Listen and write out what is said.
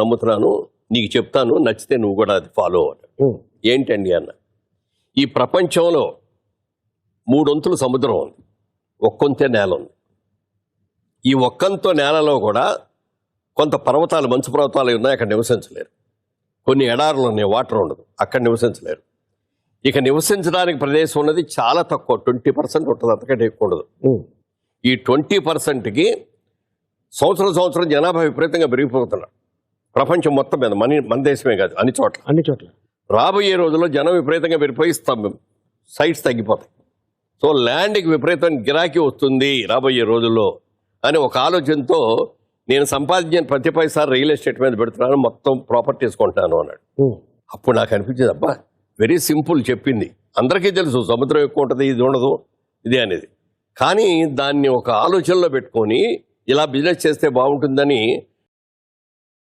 నమ్ముతున్నాను, నీకు చెప్తాను, నచ్చితే నువ్వు కూడా అది ఫాలో అవ్వాలి. ఏంటండి అన్న, ఈ ప్రపంచంలో 3 వంతులు సముద్రం ఉంది, ఒక్కొంతే నేల ఉంది. ఈ ఒక్కంతో నేలలో కూడా కొంత పర్వతాలు, మంచు పర్వతాలు ఉన్నాయి, అక్కడ నివసించలేరు. కొన్ని ఎడారులు ఉన్నాయి, వాటర్ ఉండదు, అక్కడ నివసించలేరు. ఇక నివసించడానికి ప్రదేశం ఉన్నది చాలా తక్కువ, 20% ఉంటుంది, అంతకంటే ఎక్కువ ఉండదు. ఈ 20%కి సంవత్సరం జనాభా విపరీతంగా పెరిగిపోతున్నారు ప్రపంచం మొత్తం మీద, మన దేశమే కాదు, అన్ని చోట్ల. రాబోయే రోజుల్లో జనం విపరీతంగా పెరిగిపోయి సైట్స్ తగ్గిపోతాయి. సో ల్యాండ్కి విపరీతమైన గిరాకీ వస్తుంది రాబోయే రోజుల్లో అని ఒక ఆలోచనతో నేను సంపాదించిన ప్రతి పైసా రియల్ ఎస్టేట్ మీద పెడుతున్నాను, మొత్తం ప్రాపర్టీస్ కొంటాను అన్నాడు. అప్పుడు నాకు అనిపించింది, అబ్బా వెరీ సింపుల్ చెప్పింది, అందరికీ తెలుసు సముద్రం ఎక్కువ ఉంటుంది, ఇది ఉండదు, ఇది అనేది. కానీ దాన్ని ఒక ఆలోచనలో పెట్టుకొని ఇలా బిజినెస్ చేస్తే బాగుంటుందని